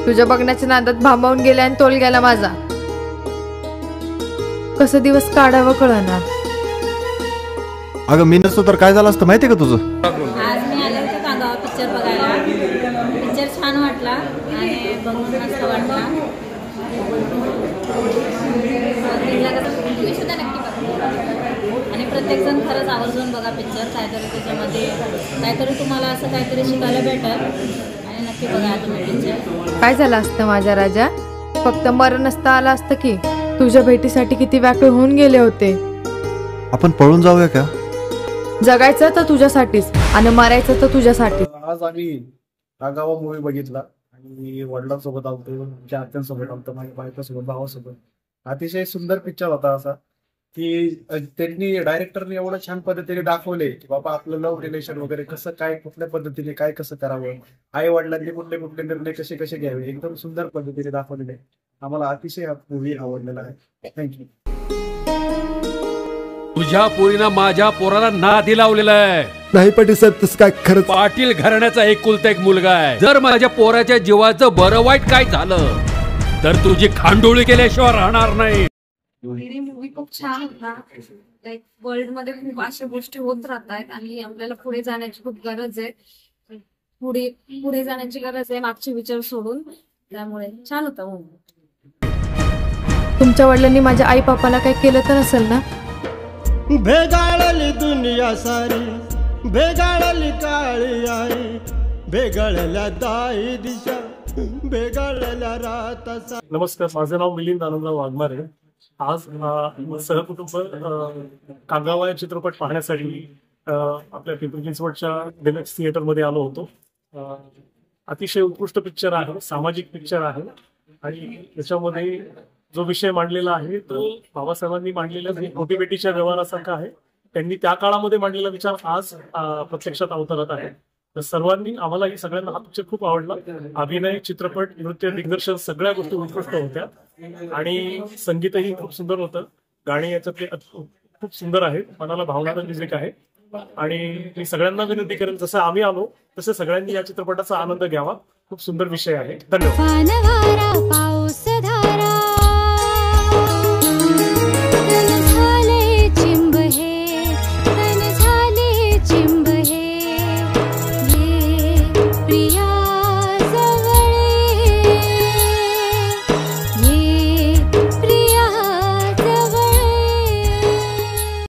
तुझ्या बघण्याच्या नादात भांबावून गेला आणि तोल गेला माझा. कसं दिवस काढावं कळना. अगं मी नसतो तर काय झालं असतं माहितीये का तुझं? आज मी आले होते कांगावा पिक्चर बघायला. पिक्चर छान वाटला आणि बघून मस्त वाटला. तुम्ही सुद्धा नक्की बघा आणि प्रत्येकजण खरंच आवर्जून बघा पिक्चर. काहीतरी त्याच्यामध्ये काहीतरी तुम्हाला असं काहीतरी शिकायला भेटेल आणि नक्की बघा तुम्ही पिक्चर. काय झालं असतं माझ्या राजा, फक्त मरण नसता आलं असतं की. तुझ्या भेटीसाठी किती व्याकुळ होऊन गेले होते. आपण पळून जाऊया का? जगायचं तर तुझ्यासाठीच आणि मरायचं तर तुझ्यासाठी. आज आम्ही कांगावा मूवी बघितला आणि वडिलांसोबत आलतो, आमच्या आत्यांसोबत आलतो, माझ्या बायकोसोबत, भावासोबत. अतिशय सुंदर पिक्चर होता असा की त्यांनी डायरेक्टरने एवढं छान पद्धतीने दाखवले की बाबा आपलं लव्ह रिलेशन वगैरे कसं काय, कुठल्या पद्धतीने काय कसं करावं, आई वडिलांनी कुठले कुठले निर्णय कसे कसे घ्यावे, एकदम सुंदर पद्धतीने दाखवलेले. आम्हाला अतिशय हा मूवी आवडलेला आहे. थँक्यू. तुझ्या पोरीनं माझ्या पोराला नादी लावलेला आहे. नाही पाटील साहेब, तसं काय खरं. पाटील घराण्याचा एकुलता एक मुलगा आहे. जर माझ्या पोराच्या जीवाचं बरं वाईट काय झालं तर तुझी खांडोळी केल्याशिवाय राहणार नाही. मूवी खूप छान होता. लाईक वर्ल्ड मध्ये खूप अशा गोष्टी होत राहतात आणि आपल्याला पुढे जाण्याची खूप गरज आहे. पुढे जाण्याची गरज आहे मागचे विचार सोडून. त्यामुळे छान होता मूवी. तुमच्या वडिलांनी माझ्या आई बापाला काय केलं तर नसेल ना? भेगाळली दुनिया सारी, भेगाळली काळी आई, भेगाळल्या दाई दिशा, भेगाळल्या रात. नमस्कार, माझं नाव मिलिंद आनंदराव वाघमारे. आज सहकुटुंब कांगावा या चित्रपट पाहण्यासाठी आपल्या पिंपरी चिंचवडच्या डिलक्स थिएटरमध्ये आलो होतो. अतिशय उत्कृष्ट पिक्चर आहे, सामाजिक पिक्चर आहे आणि याच्यामध्ये जो विषय मांडलेला आहे तो बाबासाहेबांनी मांडलेल्या मोठी बेटीच्या व्यवहारासारखा आहे. त्यांनी त्या काळामध्ये मांडलेला विचार आज प्रत्यक्षात अवतरत आहे. तर सर्वांनी, आम्हालाही सगळ्यांना हा पिक्चर खूप आवडला. अभिनय, चित्रपट, नृत्य, दिग्दर्शन सगळ्या गोष्टी उत्कृष्ट होत्या आणि संगीतही खूप सुंदर होतं. गाणी याच्यातले खूप सुंदर आहेत, मनाला भावणारं म्युझिक आहे आणि मी सगळ्यांना विनंती करेन जसं आम्ही आलो तसं सगळ्यांनी या चित्रपटाचा आनंद घ्यावा. खूप सुंदर विषय आहे. धन्यवाद.